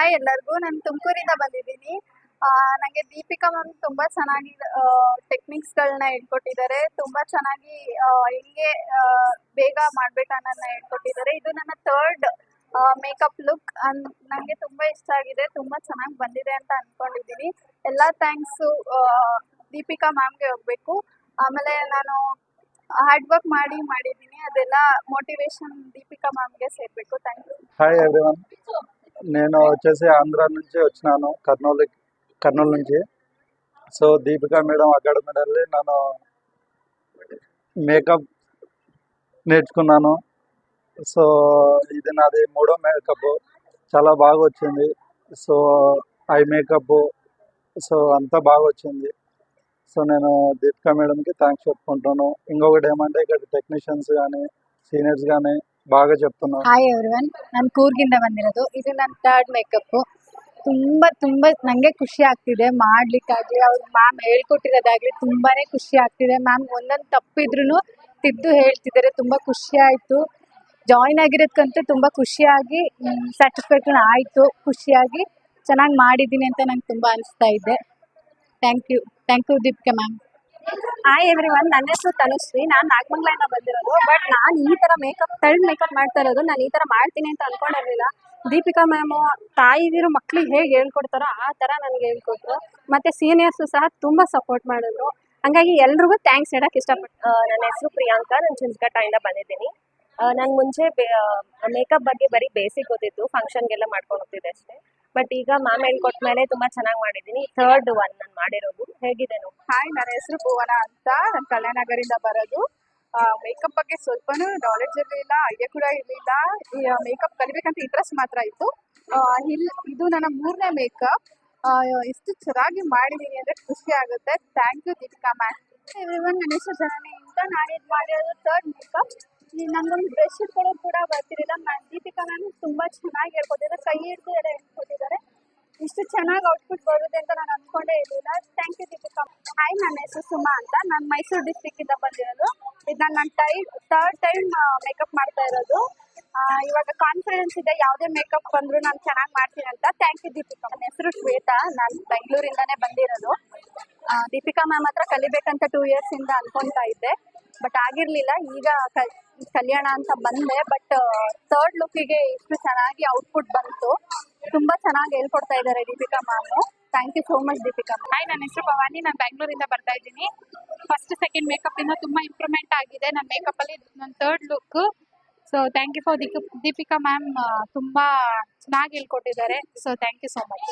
Hi ಎಲ್ಲರಿಗೂ. ನಾನು ತುಮಕೂರಿಂದ ಬಂದಿದ್ದೀನಿ. ನನಗೆ ದೀಪಿಕಾ ಮ್ಯಾಮ್ ತುಂಬ ಚೆನ್ನಾಗಿ ಟೆಕ್ನಿಕ್ಸ್ಗಳನ್ನ ಹೇಳ್ಕೊಟ್ಟಿದ್ದಾರೆ. ತುಂಬ ಚೆನ್ನಾಗಿ ಹೆಂಗೆ ಬೇಗ ಮಾಡಬೇಕು ಅನ್ನೋದನ್ನ ಹೇಳ್ಕೊಟ್ಟಿದ್ದಾರೆ. ಇದು ನನ್ನ ಥರ್ಡ್ ಮೇಕಪ್ ಲುಕ್. ನನಗೆ ತುಂಬ ಇಷ್ಟ ಆಗಿದೆ, ತುಂಬ ಚೆನ್ನಾಗಿ ಬಂದಿದೆ ಅಂತ ಅಂದ್ಕೊಂಡಿದ್ದೀನಿ. ಎಲ್ಲ ಥ್ಯಾಂಕ್ಸು ದೀಪಿಕಾ ಮ್ಯಾಮ್ಗೆ ಹೋಗಬೇಕು. ಆಮೇಲೆ ನಾನು ಹಾರ್ಡ್ ವರ್ಕ್ ಮಾಡಿದ್ದೀನಿ, ಅದೆಲ್ಲ మోటివేషన్ దీపికా మ్యామ్ಗೆ ಸೇರಬೇಕು. Thank you. హాయ్ ఎవ్రీవన్, నేను వచ్చేసి ఆంధ్ర నుంచి వచ్చినాను, కర్నూలు నుంచి. సో దీపికా మేడం అకాడమీలో నేను మేకప్ నేర్చుకున్నాను. సో ఇది నాది 3వ మేకప్, చాలా బాగా వచ్చింది. సో ఐ మేకప్ సో అంతా బాగా వచ్చింది. సో నేను దీపికా మేడంకి థ్యాంక్స్ చెప్పుకుంటాను. ఇంకొకటి ఏమంటే ఇక్కడ టెక్నీషియన్స్ కానీ సీనియర్స్ కానీ బాగా చెప్తున్నారు. ಹಾಯ್ ಎವ್ರಿವನ್, ನಾನು ಕೂರ್ಗಿಂದ ಬಂದಿರೋದು. ಇದು ನನ್ನ ಥರ್ಡ್ ಮೇಕಪ್. ತುಂಬ ನನಗೆ ಖುಷಿ ಆಗ್ತಿದೆ ಮಾಡ್ಲಿಕ್ಕಾಗ್ಲಿ, ಅವ್ರು ಮ್ಯಾಮ್ ಹೇಳ್ಕೊಟ್ಟಿರೋದಾಗ್ಲಿ ತುಂಬಾನೇ ಖುಷಿ ಆಗ್ತಿದೆ. ಮ್ಯಾಮ್ ಒಂದೊಂದು ತಪ್ಪಿದ್ರು ತಿದ್ದು ಹೇಳ್ತಿದ್ದಾರೆ. ತುಂಬ ಖುಷಿ ಆಯಿತು. ಜಾಯಿನ್ ಆಗಿರೋದಕ್ಕಂತೂ ತುಂಬ ಖುಷಿಯಾಗಿ ಸ್ಯಾಟಿಸ್ಫ್ಯಾಕ್ಷನ್ ಆಯಿತು. ಖುಷಿಯಾಗಿ ಚೆನ್ನಾಗಿ ಮಾಡಿದ್ದೀನಿ ಅಂತ ನಂಗೆ ತುಂಬ ಅನಿಸ್ತಾ ಇದೆ. Thank you Deepika ma'am. Hi everyone, ನನ್ನ ಹೆಸರು ತನುಶ್ರೀ. ನಾನು ನಾಗಮಂಗಲದಿಂದ ಬಂದಿರೋದು. ಬಟ್ ನಾನು ಈ ಥರ ಥರ್ಡ್ ಮೇಕಪ್ ಮಾಡ್ತಾ ಇರೋದು. ನಾನು ಈ ಥರ ಮಾಡ್ತೀನಿ ಅಂತ ಅಂದ್ಕೊಂಡಿರಲಿಲ್ಲ. ದೀಪಿಕಾ ಮ್ಯಾಮು ತಾಯಿದಿರು ಮಕ್ಳಿಗೆ ಹೇಗೆ ಹೇಳ್ಕೊಡ್ತಾರೋ ಆ ಥರ ನನಗೆ ಹೇಳ್ಕೊಟ್ರು. ಮತ್ತು ಸೀನಿಯರ್ಸು ಸಹ ತುಂಬ ಸಪೋರ್ಟ್ ಮಾಡಿದ್ರು. ಹಂಗಾಗಿ ಎಲ್ರಿಗೂ ಥ್ಯಾಂಕ್ಸ್ ಹೇಳಕ್ಕೆ ಇಷ್ಟಪಟ್ಟು. ನನ್ನ ಹೆಸರು ಪ್ರಿಯಾಂಕಾ, ನಾನು ಚಿಂಚಘಟ್ಟದಿಂದ ಬಂದಿದ್ದೀನಿ. ನಂಗೆ ಮುಂಚೆ ಮೇಕಪ್ ಬಗ್ಗೆ ಬರೀ ಬೇಸಿಕ್ ಗೊತ್ತಿತ್ತು, ಫಂಕ್ಷನ್ಗೆಲ್ಲ ಮಾಡ್ಕೊಂಡು ಹೋಗ್ತಿದ್ದೆ ಅಷ್ಟೇ. ಬಟ್ ಈಗ ಮ್ಯಾಮ್ ಹೇಳ್ಕೊಟ್ಟ ಮೇಲೆ ತುಂಬ ಚೆನ್ನಾಗಿ ಮಾಡಿದ್ದೀನಿ. ಥರ್ಡ್ ಒನ್ ನಾನು ಮಾಡಿರೋದು. ಹೇಗಿದೆನು? ಹಾಯ್, ನನ್ನ ಹೆಸರು ಭುವನ ಅಂತ. ನಾನು ಕಲ್ಯಾಣನಗರಿಂದ ಬರೋದು. ಮೇಕಪ್ ಬಗ್ಗೆ ಸ್ವಲ್ಪನೂ ನಾಲೆಡ್ಜ್ ಇರಲಿಲ್ಲ, ಐಡಿಯಾ ಕೂಡ ಇರಲಿಲ್ಲ. ಮೇಕಪ್ ಕಲಿಬೇಕಂತ ಇಂಟ್ರೆಸ್ಟ್ ಮಾತ್ರ ಇತ್ತು. ಇದು ನನ್ನ 3ನೇ ಮೇಕಪ್. ಇಷ್ಟು ಚೆನ್ನಾಗಿ ಮಾಡಿದ್ದೀನಿ ಅಂದರೆ ಖುಷಿ ಆಗುತ್ತೆ. Thank you Deepika ma'am. Everyone, ನನ್ನ ಹೆಸರು ಜನನಿ ಅಂತ. ನಾನು ಇದು ಮಾಡಿರೋದು ಥರ್ಡ್ ಮೇಕಪ್. ನನಗೊಂದು ಬ್ರಷ್ ಇಟ್ಕೊಳ್ಳೋದು ಕೂಡ ಬರ್ತಿರಲಿಲ್ಲ. ದೀಪಿಕಾ ಮ್ಯಾಮ್ ತುಂಬ ಚೆನ್ನಾಗಿ ಹೇಳ್ಕೊಟ್ಟಿದ್ದಾರೆ. ಕೈ ಹಿಡಿದು ಎಲ್ಲ ಹೇಳ್ಕೊಟ್ಟಿದ್ದಾರೆ. ಇಷ್ಟು ಚೆನ್ನಾಗಿ ಔಟ್ಪುಟ್ ಬರುತ್ತೆ ಅಂತ ನಾನು ಅಂದ್ಕೊಂಡೇ ಇರಲಿಲ್ಲ. Thank you Deepika. ಹಾಯ್, ನನ್ನ ಹೆಸರು ಸುಮಾ ಅಂತ. ನಾನು ಮೈಸೂರು ಡಿಸ್ಟ್ರಿಕ್ಕಿಂದ ಬಂದಿರೋದು. ಇದು ನನ್ನ ಥರ್ಡ್ ಟೈಮ್ ಮೇಕಪ್ ಮಾಡ್ತಾ ಇರೋದು. ಇವಾಗ ಕಾನ್ಫಿಡೆನ್ಸ್ ಇದೆ, ಯಾವುದೇ ಮೇಕಪ್ ಬಂದರೂ ನಾನು ಚೆನ್ನಾಗಿ ಮಾಡ್ತೀನಿ ಅಂತ. Thank you Deepika. ನನ್ನ ಹೆಸರು ಶ್ವೇತಾ. ನಾನು ಬೆಂಗಳೂರಿಂದನೇ ಬಂದಿರೋದು. ದೀಪಿಕಾ ಮ್ಯಾಮ್ ಹತ್ರ ಕಲಿಬೇಕಂತ 2 ಇಯರ್ಸಿಂದ ಅಂದ್ಕೊತಾ ಇದ್ದೆ, ಬಟ್ ಆಗಿರಲಿಲ್ಲ. ಈಗ ಕಲ್ಯಾಣ ಅಂತ ಬಂದೆ. ಬಟ್ ಥರ್ಡ್ ಲುಕ್ಕಿಗೆ ಇಷ್ಟು ಚೆನ್ನಾಗಿ ಔಟ್ಪುಟ್ ಬಂತು. ತುಂಬ ಚೆನ್ನಾಗಿ ಹೇಳ್ಕೊಡ್ತಾ ಇದ್ದಾರೆ Deepika ma'am. Thank you so much Deepika. Hi, ನನ್ನ ಹೆಸರು ಭವಾನಿ. ನಾನು ಬೆಂಗಳೂರಿಂದ ಬರ್ತಾ ಇದ್ದೀನಿ. ಫಸ್ಟ್ ಸೆಕೆಂಡ್ ಮೇಕಪ್ಪಿಂದ ತುಂಬ ಇಂಪ್ರೂವ್ಮೆಂಟ್ ಆಗಿದೆ ನನ್ನ ಮೇಕಪ್ಪಲ್ಲಿ. ನನ್ನ third look. So thank you for Deepika ma'am. ತುಂಬ ಚೆನ್ನಾಗಿ ಹೇಳ್ಕೊಟ್ಟಿದ್ದಾರೆ. So thank you so much.